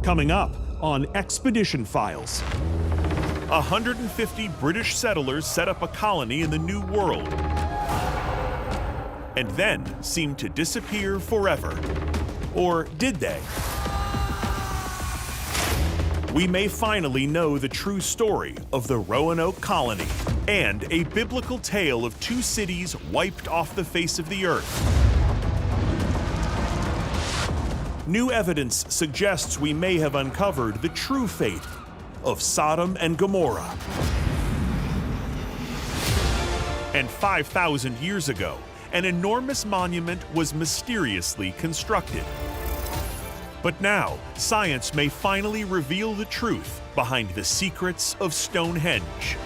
Coming up on Expedition Files. 150 British settlers set up a colony in the New World and then seemed to disappear forever. Or did they? We may finally know the true story of the Roanoke colony and a biblical tale of two cities wiped off the face of the earth. New evidence suggests we may have uncovered the true fate of Sodom and Gomorrah. And 5,000 years ago, an enormous monument was mysteriously constructed. But now, science may finally reveal the truth behind the secrets of Stonehenge.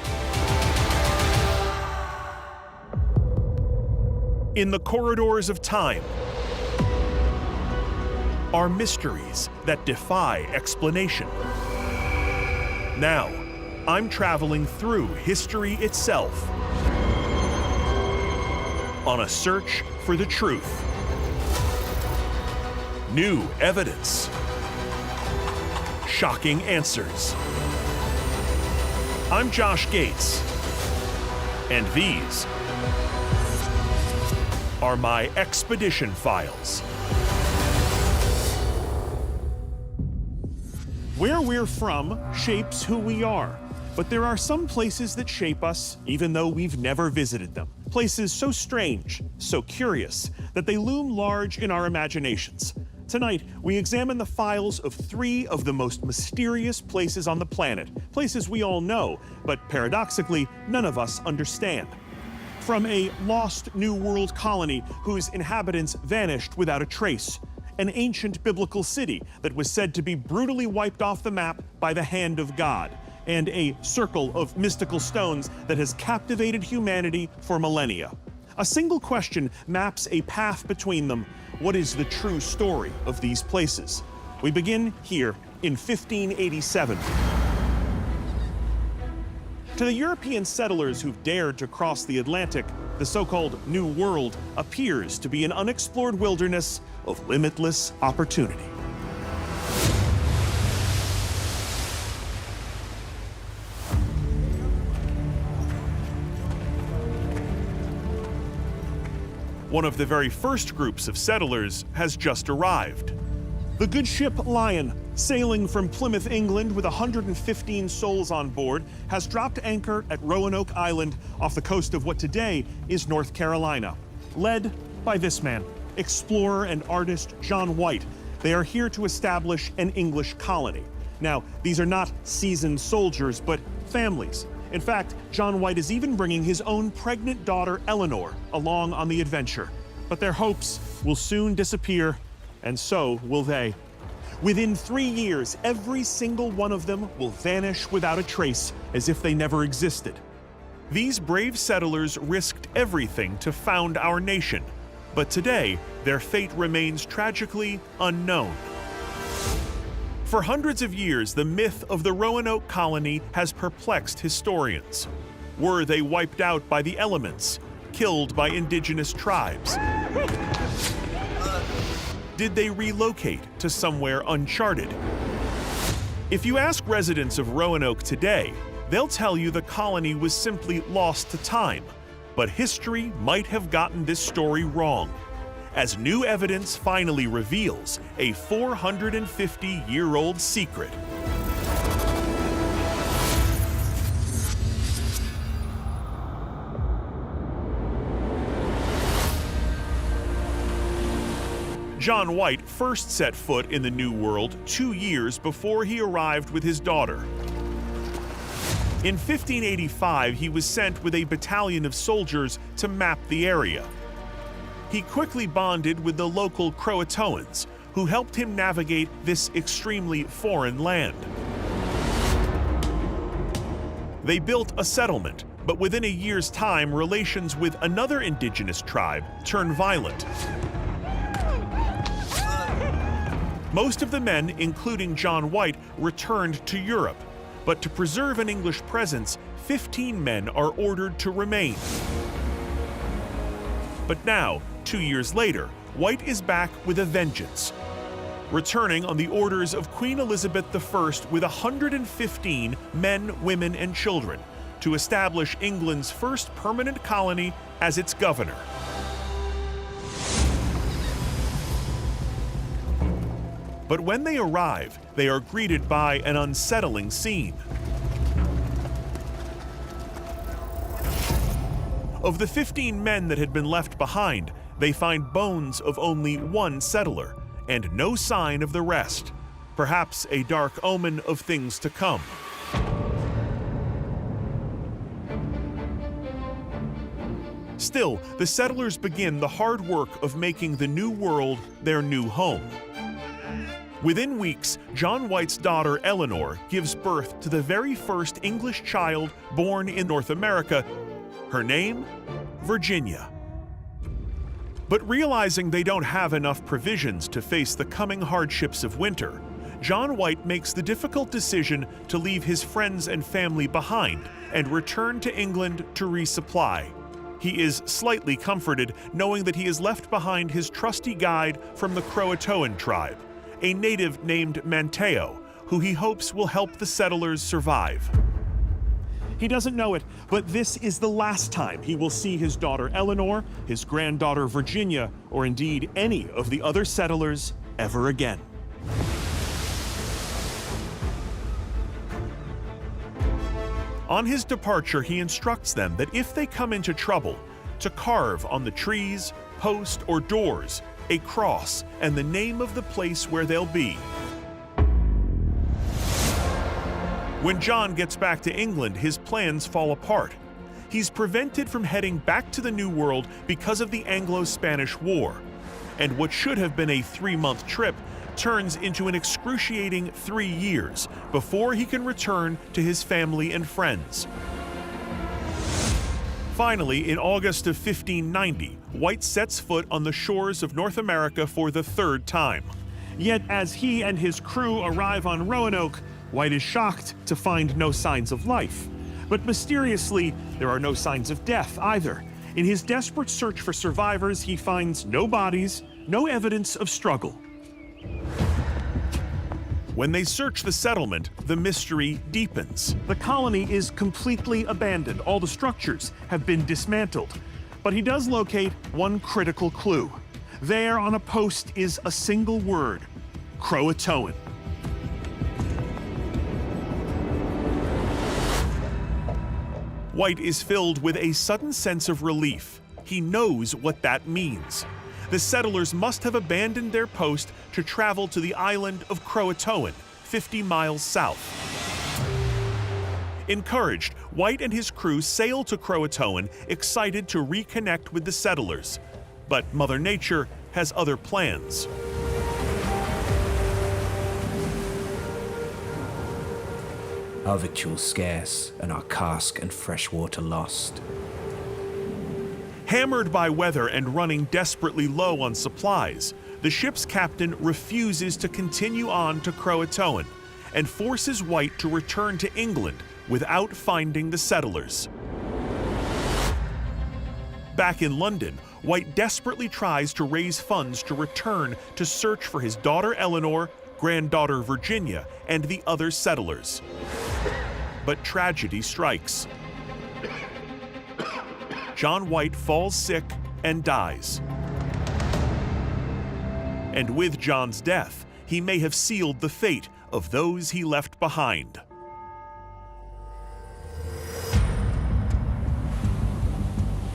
In the corridors of time are mysteries that defy explanation. Now, I'm traveling through history itself on a search for the truth. New evidence. Shocking answers. I'm Josh Gates, and these are my Expedition Files. Where we're from shapes who we are, but there are some places that shape us even though we've never visited them. Places so strange, so curious, that they loom large in our imaginations. Tonight, we examine the files of 3 of the most mysterious places on the planet, places we all know, but paradoxically, none of us understand. From a lost New World colony whose inhabitants vanished without a trace, an ancient biblical city that was said to be brutally wiped off the map by the hand of God, and a circle of mystical stones that has captivated humanity for millennia. A single question maps a path between them. What is the true story of these places? We begin here in 1587. To the European settlers who've dared to cross the Atlantic, the so-called New World appears to be an unexplored wilderness of limitless opportunity. One of the very first groups of settlers has just arrived. The good ship Lion, sailing from Plymouth, England with 115 souls on board, has dropped anchor at Roanoke Island off the coast of what today is North Carolina. Led by this man, explorer and artist John White, they are here to establish an English colony. Now, these are not seasoned soldiers, but families. In fact, John White is even bringing his own pregnant daughter, Eleanor, along on the adventure. But their hopes will soon disappear, and so will they. Within 3 years, every single one of them will vanish without a trace, as if they never existed. These brave settlers risked everything to found our nation, but today their fate remains tragically unknown. For hundreds of years, the myth of the Roanoke colony has perplexed historians. Were they wiped out by the elements, killed by indigenous tribes? Did they relocate to somewhere uncharted? If you ask residents of Roanoke today, they'll tell you the colony was simply lost to time, but history might have gotten this story wrong, as new evidence finally reveals a 450-year-old secret. John White first set foot in the New World 2 years before he arrived with his daughter. In 1585, he was sent with a battalion of soldiers to map the area. He quickly bonded with the local Croatoans, who helped him navigate this extremely foreign land. They built a settlement, but within a year's time, relations with another indigenous tribe turned violent. Most of the men, including John White, returned to Europe, but to preserve an English presence, 15 men are ordered to remain. But now, 2 years later, White is back with a vengeance. returning on the orders of Queen Elizabeth I with 115 men, women, and children to establish England's first permanent colony as its governor. But when they arrive, they are greeted by an unsettling scene. Of the 15 men that had been left behind, they find bones of only one settler and no sign of the rest, perhaps a dark omen of things to come. Still, the settlers begin the hard work of making the new world their new home. Within weeks, John White's daughter Eleanor gives birth to the very first English child born in North America. Her name? Virginia. But realizing they don't have enough provisions to face the coming hardships of winter, John White makes the difficult decision to leave his friends and family behind and return to England to resupply. He is slightly comforted knowing that he has left behind his trusty guide from the Croatoan tribe, a native named Manteo, who he hopes will help the settlers survive. He doesn't know it, but this is the last time he will see his daughter Eleanor, his granddaughter Virginia, or indeed any of the other settlers ever again. On his departure, he instructs them that if they come into trouble, to carve on the trees, post, or doors a cross and the name of the place where they'll be. When John gets back to England, his plans fall apart. He's prevented from heading back to the New World because of the Anglo-Spanish War, and what should have been a 3-month trip turns into an excruciating 3 years before he can return to his family and friends. Finally, in August of 1590, White sets foot on the shores of North America for the 3rd time. Yet as he and his crew arrive on Roanoke, White is shocked to find no signs of life. But mysteriously, there are no signs of death either. In his desperate search for survivors, he finds no bodies, no evidence of struggle. When they search the settlement, the mystery deepens. The colony is completely abandoned. All the structures have been dismantled. But he does locate one critical clue. There on a post is a single word: Croatoan. White is filled with a sudden sense of relief. He knows what that means. The settlers must have abandoned their post to travel to the island of Croatoan, 50 miles south. Encouraged, White and his crew sail to Croatoan, excited to reconnect with the settlers. But Mother Nature has other plans. Our victuals scarce, and our cask and fresh water lost. Hammered by weather and running desperately low on supplies, the ship's captain refuses to continue on to Croatoan and forces White to return to England without finding the settlers. Back in London, White desperately tries to raise funds to return to search for his daughter Eleanor, granddaughter Virginia, and the other settlers. But tragedy strikes. John White falls sick and dies. And with John's death, he may have sealed the fate of those he left behind.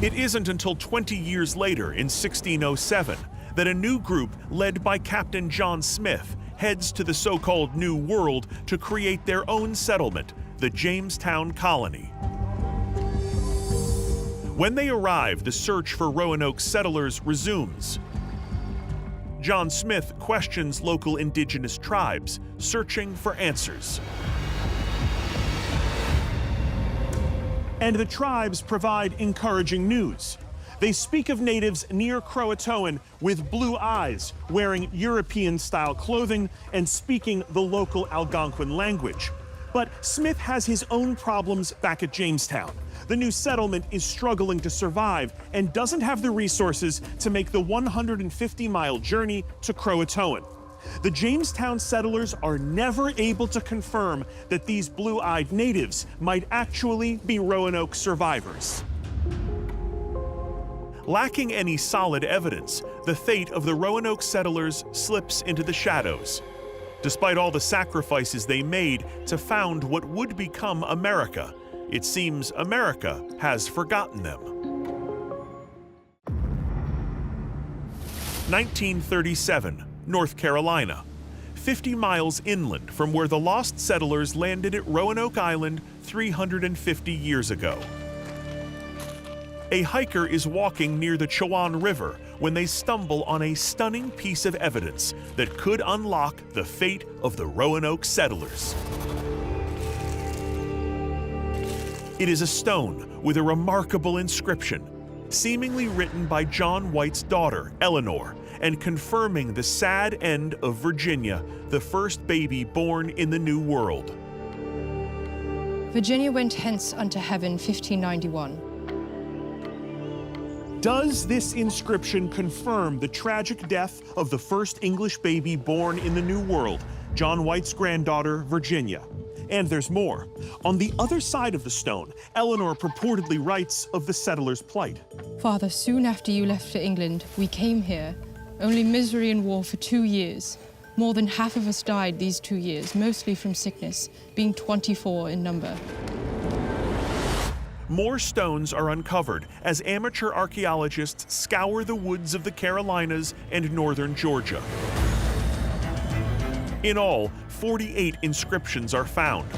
It isn't until 20 years later, in 1607, that a new group led by Captain John Smith heads to the so-called New World to create their own settlement, the Jamestown Colony. When they arrive, the search for Roanoke settlers resumes. John Smith questions local indigenous tribes, searching for answers. And the tribes provide encouraging news. They speak of natives near Croatoan with blue eyes, wearing European-style clothing and speaking the local Algonquin language. But Smith has his own problems back at Jamestown. The new settlement is struggling to survive and doesn't have the resources to make the 150-mile journey to Croatoan. The Jamestown settlers are never able to confirm that these blue-eyed natives might actually be Roanoke survivors. Lacking any solid evidence, the fate of the Roanoke settlers slips into the shadows. Despite all the sacrifices they made to found what would become America, it seems America has forgotten them. 1937, North Carolina, 50 miles inland from where the lost settlers landed at Roanoke Island 350 years ago. A hiker is walking near the Chowan River when they stumble on a stunning piece of evidence that could unlock the fate of the Roanoke settlers. It is a stone with a remarkable inscription, seemingly written by John White's daughter, Eleanor, and confirming the sad end of Virginia, the first baby born in the New World. Virginia went hence unto heaven 1591. Does this inscription confirm the tragic death of the first English baby born in the New World, John White's granddaughter, Virginia? And there's more. On the other side of the stone, Eleanor purportedly writes of the settlers' plight. Father, soon after you left for England, we came here. Only misery and war for 2 years. More than half of us died these 2 years, mostly from sickness, being 24 in number. More stones are uncovered as amateur archaeologists scour the woods of the Carolinas and northern Georgia. In all, 48 inscriptions are found.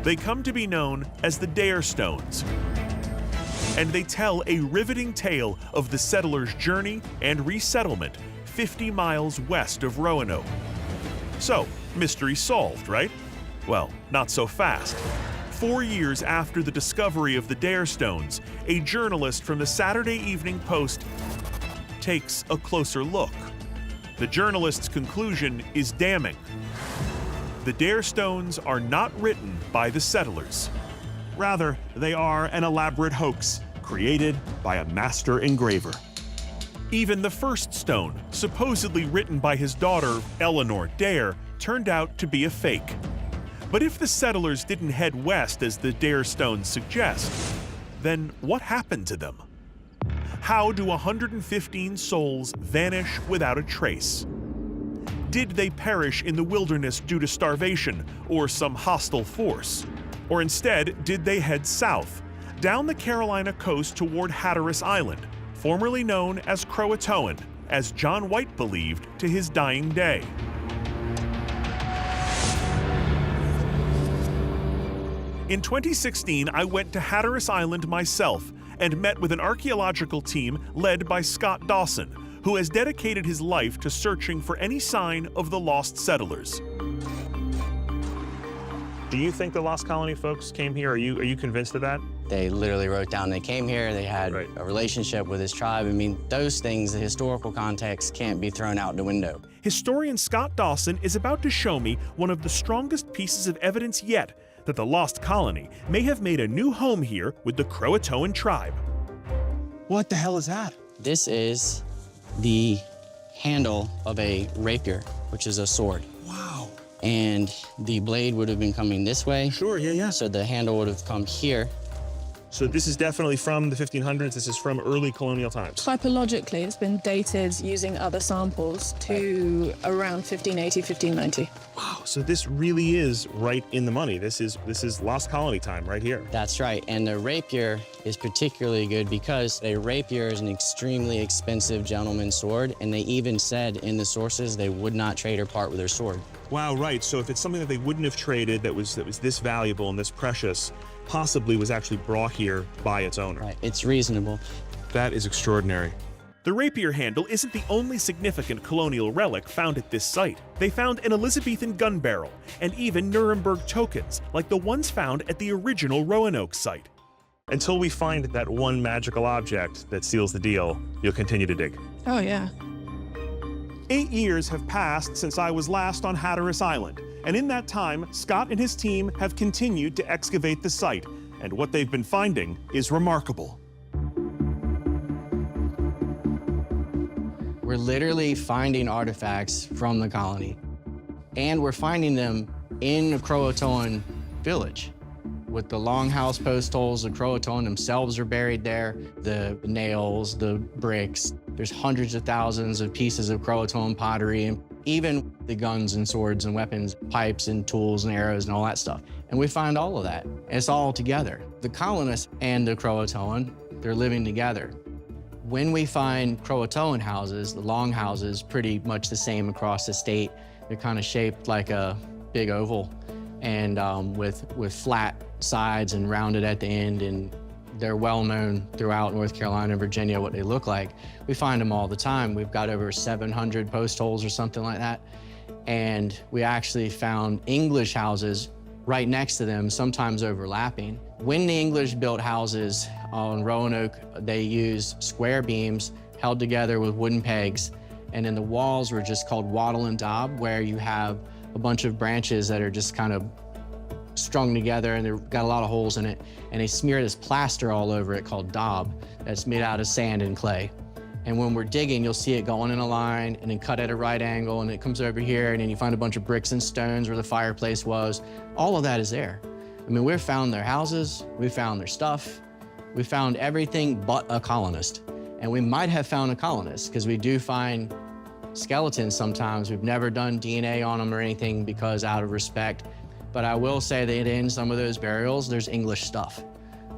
They come to be known as the Dare Stones, and they tell a riveting tale of the settlers' journey and resettlement 50 miles west of Roanoke. So, mystery solved, right? Well, not so fast. 4 years after the discovery of the Dare Stones, a journalist from the Saturday Evening Post takes a closer look. The journalist's conclusion is damning. The Dare Stones are not written by the settlers. Rather, they are an elaborate hoax created by a master engraver. Even the first stone, supposedly written by his daughter, Eleanor Dare, turned out to be a fake. But if the settlers didn't head west as the Dare Stones suggest, then what happened to them? How do 115 souls vanish without a trace? Did they perish in the wilderness due to starvation or some hostile force? Or instead, did they head south, down the Carolina coast toward Hatteras Island, formerly known as Croatoan, as John White believed to his dying day? In 2016, I went to Hatteras Island myself and met with an archaeological team led by Scott Dawson, who has dedicated his life to searching for any sign of the lost settlers. Do you think the Lost Colony folks came here? Are you convinced of that? They literally wrote down they came here, they had Right. a relationship with this tribe. I mean, those things, the historical context can't be thrown out the window. Historian Scott Dawson is about to show me one of the strongest pieces of evidence yet that the Lost Colony may have made a new home here with the Croatoan tribe. What the hell is that? This is the handle of a rapier, which is a sword. Wow. And the blade would have been coming this way. Sure, yeah. So the handle would have come here. So this is definitely from the 1500s. This is from early colonial times. Typologically, it's been dated using other samples to around 1580, 1590. Wow. So this really is right in the money. This is Lost Colony time right here. That's right. And the rapier is particularly good because a rapier is an extremely expensive gentleman's sword. And they even said in the sources they would not trade or part with their sword. Wow, right. So if it's something that they wouldn't have traded that was this valuable and this precious, possibly was actually brought here by its owner. Right. It's reasonable. That is extraordinary. The rapier handle isn't the only significant colonial relic found at this site. They found an Elizabethan gun barrel and even Nuremberg tokens, like the ones found at the original Roanoke site. Until we find that one magical object that seals the deal, you'll continue to dig. Oh, yeah. 8 years have passed since I was last on Hatteras Island, and in that time, Scott and his team have continued to excavate the site, and what they've been finding is remarkable. We're literally finding artifacts from the colony, and we're finding them in the Croatoan village. With the longhouse post holes, the Croatoan themselves are buried there, the nails, the bricks. There's hundreds of thousands of pieces of Croatoan pottery, and even the guns and swords and weapons, pipes and tools and arrows and all that stuff. And we find all of that. It's all together. The colonists and the Croatoan, they're living together. When we find Croatoan houses, the long houses, pretty much the same across the state. They're kind of shaped like a big oval, and with flat sides and rounded at the end, and they're well known throughout North Carolina and Virginia what they look like. We find them all the time. We've got over 700 post holes or something like that. And we actually found English houses right next to them, sometimes overlapping. When the English built houses on Roanoke, they used square beams held together with wooden pegs. And then the walls were just called wattle and daub, where you have a bunch of branches that are just kind of strung together, and they've got a lot of holes in it. And they smear this plaster all over it called daub that's made out of sand and clay. And when we're digging, you'll see it going in a line and then cut at a right angle, and it comes over here, and then you find a bunch of bricks and stones where the fireplace was. All of that is there. I mean, we've found their houses, we found their stuff, we found everything but a colonist. And we might have found a colonist, because we do find skeletons sometimes. We've never done DNA on them or anything because out of respect. But I will say that in some of those burials, there's English stuff.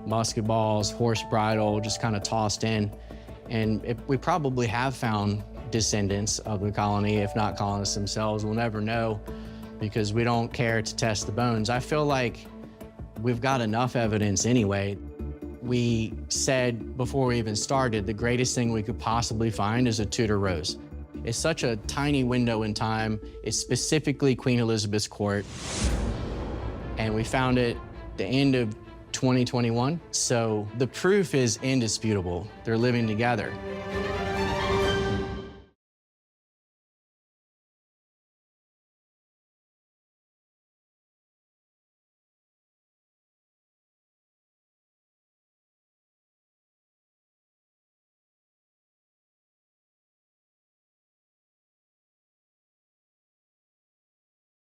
Musket balls, horse bridle, just kind of tossed in. And we probably have found descendants of the colony, if not colonists themselves. We'll never know because we don't care to test the bones. I feel like we've got enough evidence anyway. We said before we even started, the greatest thing we could possibly find is a Tudor rose. It's such a tiny window in time. It's specifically Queen Elizabeth's court. And we found it the end of 2021. So the proof is indisputable. They're living together.